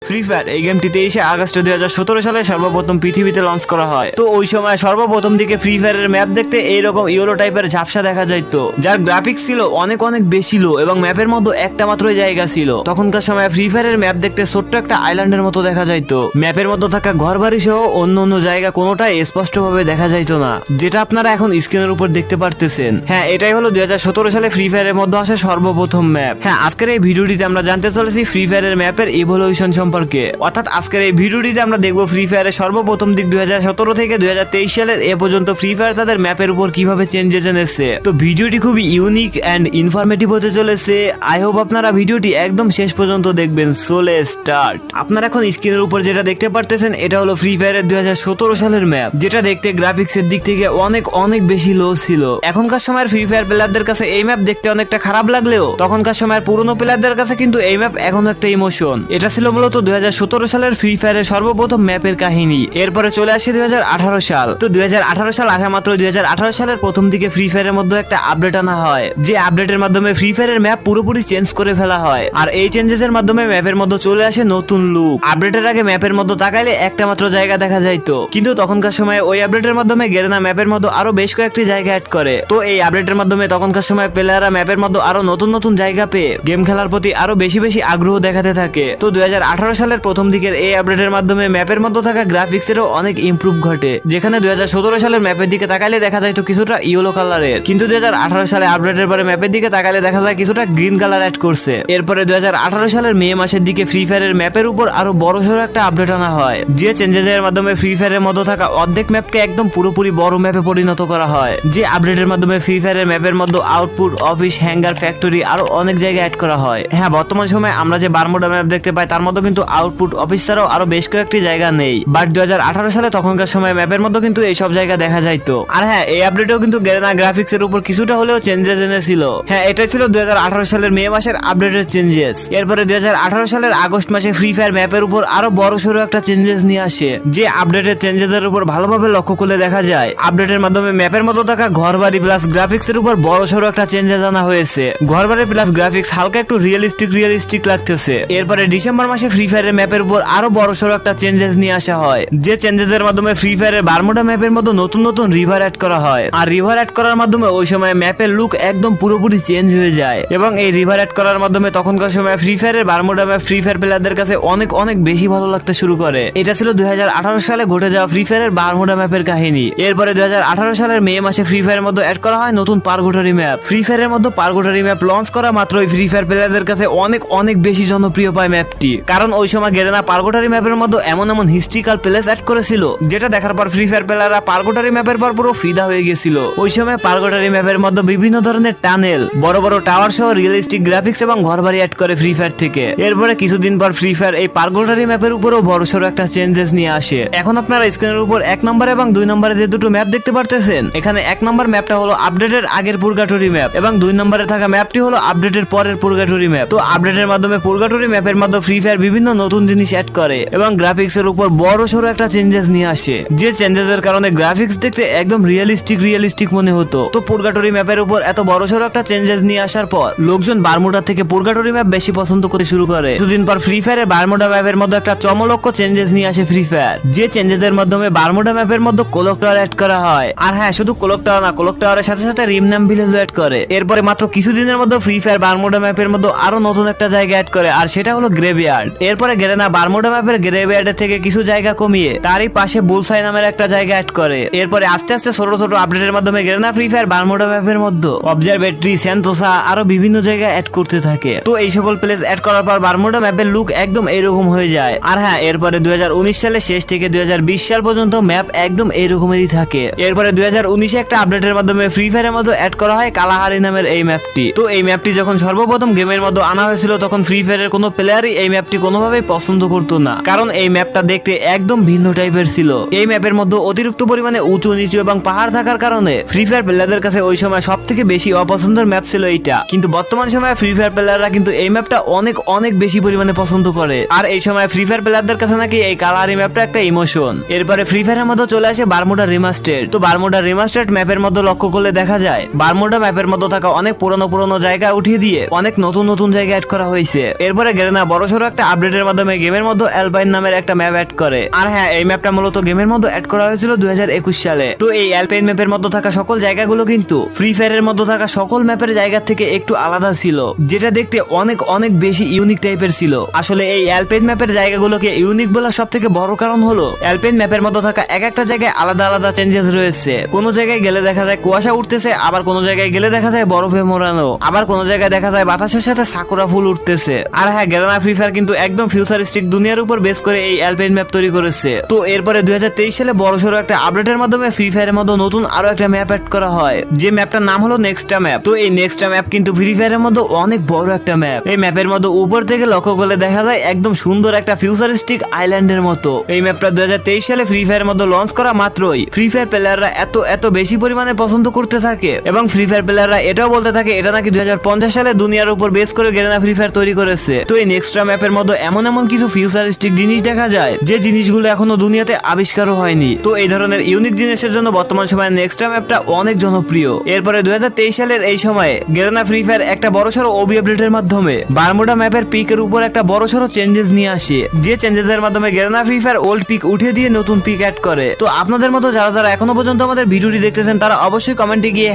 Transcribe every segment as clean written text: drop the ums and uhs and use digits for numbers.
Free fire এই গেমটি 23 August 2017 সালে সর্বপ্রথম পৃথিবীতে লঞ্চ করা হয়। তো ওই সময় সর্বপ্রথম দিকে ফ্রি ফায়ারের ম্যাপ দেখতে এইরকম ইয়েলো টাইপের ঝাপসা দেখা যাইতো, যার গ্রাফিক্স ছিল অনেক অনেক বেশি লো এবং ম্যাপের মধ্যে একটা মাত্রই জায়গা ছিল। তখনকার সময় ফ্রি ফায়ারের ম্যাপ দেখতে ছোট্ট একটা আইল্যান্ডের মতো দেখা যাইতো। ম্যাপের মধ্যে থাকা ঘরবাড়ি সহ অন্য অন্য জায়গা কোনোটাই স্পষ্টভাবে দেখা যাইতো না, যেটা আপনারা এখন স্ক্রিনের উপর দেখতে পারতেছেন। হ্যাঁ, এটাই হলো 2017 সালে ফ্রি ফায়ারের মধ্যে আসা সর্বপ্রথম ম্যাপ। হ্যাঁ, আজকের এই ভিডিওটিতে আমরা জানতে চলেছি ফ্রি ফায়ারের ম্যাপের ইভলিউশন সম্পর্কে। অর্থাৎ আজকের এই ভিডিওটিতে আমরা দেখব ফ্রি ফায়ারের সর্বপ্রথম দিক 2017 থেকে 2023 সালের এ পর্যন্ত ফ্রি ফায়ার তাদের ম্যাপের উপর কিভাবে চেঞ্জেস এনেছে। তো ভিডিওটি খুবই ইউনিক এন্ড ইনফরমেটিভ হতে চলেছে। আই হোপ আপনারা ভিডিওটি একদম শেষ পর্যন্ত দেখবেন। So let's start. আপনারা এখন স্ক্রিনের উপর যেটা দেখতে পারতেছেন এটা হলো ফ্রি ফায়ারের 2017 সালের ম্যাপ, যেটা দেখতে গ্রাফিক্সের দিক থেকে অনেক অনেক বেশি লো ছিল। এখনকার সময়ের ফ্রি ফায়ার প্লেয়ারদের কাছে এই ম্যাপ দেখতে অনেকটা খারাপ লাগলেও তখনকার সময়ের পুরনো প্লেয়ারদের কাছে কিন্তু এই ম্যাপ এখনো একটা ইমোশন। এটা ছিল মূলত 2017 সালের ফ্রি ফায়ারের সর্বপ্রথম ম্যাপের কাহিনী। এরপরে চলে আসে 2018 সাল। তো 2018 সাল আসা মাত্র 2018 সালের প্রথম দিকে ফ্রি ফায়ারের মধ্যে একটা আপডেট আনা হয়, যে আপডেটের মাধ্যমে ফ্রি ফায়ারের ম্যাপ পুরোপুরি চেঞ্জ করে ফেলা হয়। আর এই চেঞ্জেসের মাধ্যমে ম্যাপের মধ্যে চলে আসে নতুন লুক। আপডেটের আগে ম্যাপের মধ্যে তাকাইলে একটা মাত্র জায়গা দেখা যাইতো, কিন্তু তখনকার সময় ওই আপডেটের মাধ্যমে গেরেনা ম্যাপের মধ্যে আরো বেশ কয়েকটি জায়গা অ্যাড করে। তো এই আপডেটের মাধ্যমে তখনকার সময় প্লেয়াররা ম্যাপের মধ্যে আরো নতুন নতুন জায়গা পেয়ে গেম খেলার প্রতি আরো বেশি বেশি আগ্রহ দেখাতে থাকে। তো 2018 সালের প্রথম দিকের এই আপডেটের মাধ্যমে ম্যাপের মধ্যে থাকা গ্রাফিক্সেরও অনেক ইমপ্রুভ ঘটে, যেখানে 2017 সালের ম্যাপের দিকে তাকাইলে দেখা যাইতো কিছুটা ইয়েলো কালারের, কিন্তু 2018 সালে আপডেটের পরে ম্যাপের দিকে তাকাইলে দেখা যায় কিছুটা গ্রিন কালার অ্যাড করছে। এরপরে 2018 সালের মে মাসের দিকে ফ্রি ফায়ারের ম্যাপের উপর আরো বড়সড় একটা আপডেট আনা হয়, যে চেঞ্জেসের মাধ্যমে ফ্রি ফায়ারের মধ্যে থাকা অর্ধেক ম্যাপকে একদম পুরোপুরি বড় ম্যাপে পরিণত করা হয়। যে আপডেটের মাধ্যমে ফ্রি ফায়ারের ম্যাপের মধ্যে আউটপুট, অফিস, হ্যাঙ্গার, ফ্যাক্টরি আরো অনেক জায়গায় অ্যাড করা হয়। হ্যাঁ, বর্তমান সময়ে আমরা যে বারমুডা ম্যাপ দেখতে পাই তার মধ্যে কিন্তু আউটপুট, অফিস ছাড়াও আরো বেশ কয়েকটি জায়গা নেই। বাট 2018 সালে তখনকার সময় ম্যাপের মধ্যে কিন্তু এইসব জায়গা দেখা যাইতো। আর হ্যাঁ, এই আপডেটেও কিন্তু গেরেনা গ্রাফিক্স এর উপর কিছুটা হলেও চেঞ্জেস এনেছিল। হ্যাঁ, এটাই ছিল 2018 সালের মে মাসের আপডেটের চেঞ্জেস। এরপরে 2018 সালের আগস্ট মাসে ফ্রি ফায়ার ম্যাপের উপর আরো বড়সড় একটা চেঞ্জেস নিয়ে আসে, যে আপডেটের চেঞ্জেসের উপর ভালোভাবে লক্ষ্য করলে দেখা যায় আপডেটের মাধ্যমে ম্যাপের মধ্যে থাকা ঘরবাড়ি প্লাস গ্রাফিক্স এর উপর বড়সড় একটা চেঞ্জেস আনা হয়েছে। ঘরবাড়ি প্লাস গ্রাফিক্স হালকা একটু রিয়েলিস্টিক লাগতেছে। এরপরে ডিসেম্বর মাসে ফ্রি ফায়ারের ম্যাপের উপর আরো বড়সড় একটা চেঞ্জেস নিয়ে আসা হয়, যে চেঞ্জেসের মাধ্যমে ফ্রি ফায়ারের বারমুডা ম্যাপের মধ্যে নতুন নতুন রিভার অ্যাড করা হয়। আর রিভার অ্যাড করার মাধ্যমে ওই সময় ম্যাপের লুক একদম পুরোপুরি চেঞ্জ হয়ে যায়। এবং এই রিভার অ্যাড করার মাধ্যমে তখনকার সময় ফ্রি ফায়ারের বারমুডা ম্যাপ ফ্রি ফায়ার প্লেয়ারদের কাছে অনেক অনেক বেশি ভালো লাগতে শুরু করে। এটা ছিল 2018 সালে ঘটে যাওয়া ফ্রি ফায়ারের বারমুডা ম্যাপের কাহিনী। এরপরে 2018 সালের মে মাসে ফ্রি ফায়ারের মধ্যে অ্যাড করা হয় নতুন পারগোটারি ম্যাপ। ফ্রি ফায়ারের মধ্যে পারগোটারি ম্যাপ লঞ্চ করা মাত্রই ফ্রি ফায়ার প্লেয়ারদের কাছে অনেক অনেক বেশি জনপ্রিয় পায় ম্যাপটি, কারণ ওই সময় গেরেনা পারগোটারি ম্যাপের মধ্যে এমন এমন হিস্ট্রিক্যাল প্লেস অ্যাড করেছিল, যেটা দেখার পর ফ্রি ফায়ার প্লেয়াররা পারগোটারি ম্যাপের পর পুরো ফিদা হয়ে গেছিল। ওই সময় পারগোটারি ম্যাপের মধ্যে বিভিন্ন ধরনের টানেল, বড় বড় টাওয়ার সহ রিয়েলিস্টিক গ্রাফিক্স এবং ঘরবাড়ি অ্যাড করে ফ্রি ফায়ার থেকে। এরপরে কিছুদিন পর ফ্রি ফায়ার এই পারগোটারি ম্যাপের উপরেও বড়সড় একটা চেঞ্জেস নিয়ে আসে। এখন আপনারা স্ক্রিনের উপর 1 নম্বর এবং 2 নম্বরে যে দুটো ম্যাপ দেখতে পারতেছেন, এখানে 1 নম্বর ম্যাপটা হলো আপডেটের আগের পুরগাটরি ম্যাপ এবং 2 নম্বরে থাকা ম্যাপটি হলো আপডেটের পরের পুরগাটরি ম্যাপ। তো আপডেটের মাধ্যমে পুরগাটরি ম্যাপের মধ্যে ফ্রি ফায়ার বিভিন্ন নতুন জিনিস অ্যাড করে এবং গ্রাফিক্স এর উপর বড়সড় একটা চেঞ্জেস নিয়ে আসে, যে চেঞ্জেসের কারণে গ্রাফিক্স দেখতে একদম রিয়েলিস্টিক মনে হতো। তো পুরগাটরি ম্যাপের উপর এত বড়সড় একটা চেঞ্জেস নিয়ে আসার পর লোকজন বারমুডা থেকে পুরগাটরি ম্যাপ বেশি পছন্দ করে শুরু করে। কিছুদিন পর ফ্রি ফায়ারের বারমুডা ম্যাপের মধ্যে একটা চমলক্ষ চেঞ্জেস নিয়ে আসে ফ্রি ফায়ার, যে চেঞ্জেসের মাধ্যমে বারমুডা ম্যাপের মধ্যে কোলক টাওয়ার অ্যাড করা হয়। আর হ্যাঁ, শুধু কোলক টাওয়ার না, কোলক টাওয়ারের সাথে সাথে রিমনাম ভিলেজও অ্যাড করে। এরপরে মাত্র কিছুদিনের মধ্যে ফ্রি ফায়ার বারমুডা ম্যাপের মধ্যে আরো নতুন একটা জায়গা অ্যাড করে, আর সেটা হলো গ্রেভইয়ার্ড। এরপরে গেরেনা বারমুডা ম্যাপের গ্রেভইয়ার্ডের থেকে কিছু জায়গা কমিয়ে তারই পাশে বুলসাই নামের একটা জায়গা অ্যাড করে। এরপরে আস্তে আস্তে ছোট ছোট আপডেটের মাধ্যমে গেরেনা ফ্রি ফায়ার বারমুডা ম্যাপের মধ্যে অবজারভেটরি, সেন্টোসা আরো বিভিন্ন জায়গায় অ্যাড করতে থাকে। তো এই সকল প্লেস অ্যাড করার পর বারমুডা ম্যাপের লুক একদম এরকম হয়ে যায়। আর হ্যাঁ, এরপরে 2019 সালের শেষ থেকে 2020 সাল পর্যন্ত ম্যাপ একদম এরকমই থাকে। এরপরে 2019 একটা আপডেটের মাধ্যমে ফ্রি ফায়ারের মধ্যে অ্যাড করা হয় কালাহারি নামের এই ম্যাপটি। তো এই ম্যাপটি যখন সর্বপ্রথম গেমের মধ্যে আনা হয়েছিল তখন ফ্রি ফায়ারের কোনো প্লেয়ারই এই ম্যাপটি কোনোভাবেই পছন্দ করতো না, কারণ এই ম্যাপটা দেখতে একদম ভিন্ন টাইপের ছিল। এই ম্যাপের মধ্যে অতিরিক্ত পরিমাণে উঁচু নিচু এবং পাহাড় থাকার কারণে ফ্রি ফায়ার প্লেয়ারদের কাছে ওই সময় সব থেকে বেশি অপছন্দের ম্যাপ ছিল এইটা। কিন্তু বর্তমান সময়ে ফ্রি ফায়ার প্লেয়াররা কিন্তু এই ম্যাপটা অনেক অনেক বেশি পরিমাণে পছন্দ করে। আর এই সময় ফ্রি ফায়ার প্লেয়ারদের কাছে নাকি এই কালাহারি ম্যাপটা একটা ইমোশন। এরপরে ফ্রি ফায়ারের মধ্যে চলে আসে বারমুডা রিমাস্টার্ড। তো বারমুডা রিমাস্টার্ড ম্যাপের মধ্যে লক্ষ্য করলে দেখা যায় বারমুডা ম্যাপের মধ্যে থাকা অনেক পুরনো জায়গা উঠিয়ে দিয়ে অনেক নতুন নতুন জায়গা অ্যাড করা হয়েছে। এরপরে গেরেনা বড়সড় একটা আপডেট আপডেটের মাধ্যমে গেমের মধ্যে অ্যালপাইন নামের একটা ম্যাপ অ্যাড করে। আর হ্যাঁ, এই ম্যাপটা মূলত গেমের মধ্যে অ্যাড করা হয়েছিল 2021 সালে। তো এই অ্যালপাইন ম্যাপের মধ্যে থাকা সকল জায়গাগুলো কিন্তু ফ্রি ফায়ারের মধ্যে থাকা সকল ম্যাপের জায়গা থেকে একটু আলাদা ছিল, যেটা দেখতে অনেক অনেক বেশি ইউনিক টাইপের ছিল। আসলে এই অ্যালপাইন ম্যাপের জায়গাগুলোকে ইউনিক বলার সব থেকে বড় কারণ হলো অ্যালপাইন ম্যাপের মধ্যে থাকা এক একটা জায়গায় আলাদা আলাদা চেঞ্জেস রয়েছে। কোনো জায়গায় গেলে দেখা যায় কুয়াশা উঠতেছে, আবার কোনো জায়গায় গেলে দেখা যায় বরফে মোড়ানো, আবার কোনো জায়গায় দেখা যায় বাতাসের সাথে সাকুরা ফুল উঠতেছে। আর হ্যাঁ, গ্যারানা ফ্রি ফায়ার কিন্তু একদম ফিউচারিস্টিক দুনিয়ার উপর বেস করে এই অ্যালপাইন ম্যাপ তৈরি করেছে। তো এরপরে 2023 সালে বড়সড় একটা আপডেটের মাধ্যমে ফ্রি ফায়ারের মধ্যে নতুন আরো একটা ম্যাপ অ্যাড করা হয়, যে ম্যাপটার নাম হলো নেক্সটা ম্যাপ। তো এই নেক্সটা ম্যাপ কিন্তু ফ্রি ফায়ারের মধ্যে অনেক বড় একটা ম্যাপ। এই ম্যাপের মধ্যে উপর থেকে লক্ষ্য করলে দেখা যায় একদম সুন্দর একটা ফিউচারিস্টিক আইল্যান্ডের মতো। এই ম্যাপটা 2023 সালে ফ্রি ফায়ারের মধ্যে লঞ্চ করা মাত্রই ফ্রি ফায়ার প্লেয়াররা এত বেশি পরিমাণে পছন্দ করতে থাকে, এবং ফ্রি ফায়ার প্লেয়াররা এটাও বলতে থাকে এটা নাকি 2050 সালে দুনিয়ার উপর বেস করে গেরেনা ফ্রি ফায়ার তৈরি করেছে। তো এই নেক্সট্রা ম্যাপের মধ্যে এমন কিছু ফিউচারিস্টিক জিনিস দেখা যায় যে জিনিসগুলো এখনো দুনিয়াতে আবিষ্কারও হয়নি। তো এই ধরনের ইউনিক জিনিসের জন্য বর্তমান সময়ে নেক্সট্রা ম্যাপটা অনেক জনপ্রিয়। এরপরে 2023 সালের এই সময়ে গেরেনা ফ্রি ফায়ার একটা বড়সড় ওবি আপডেটের মাধ্যমে বারমুডা ম্যাপের পিকের উপর একটা বড়সড় চেঞ্জেস নিয়ে আসে, যে চেঞ্জেসের মাধ্যমে Garena free fire old peak উঠিয়ে দিয়ে নতুন পিক অ্যাড করে। তো আপনাদের মতো যারা এখনো পর্যন্ত আমাদের ভিডিওটি দেখতেছেন তারা অবশ্যই কমেন্টে গিয়ে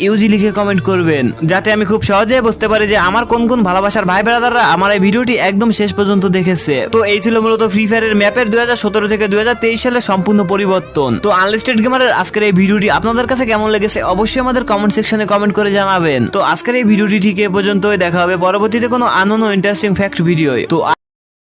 #ইউজি লিখে কমেন্ট করবেন, যাতে আমি খুব সহজে বুঝতে পারি যে আমার কোন কোন ভালোবাসার ভাই ব্রাদাররা আমার এই ভিডিওটি একদম শেষ পর্যন্ত দেখেছে। তো এই ছিল মূলত ফ্রি ফায়ারের ম্যাপের 2017 থেকে 2023 সালের সম্পূর্ণ পরিবর্তন। তো আনলিস্টেড গেমারের আজকের এই ভিডিওটি আপনাদের কাছে কেমন লেগেছে অবশ্যই আমাদের কমেন্ট সেকশনে কমেন্ট করে জানাবেন। তো আজকের এই ভিডিওটি ঠিক এ পর্যন্তই, দেখা হবে পরবর্তীতে কোনো আনন্য ইন্টারেস্টিং ফ্যাক্ট ভিডিও। তো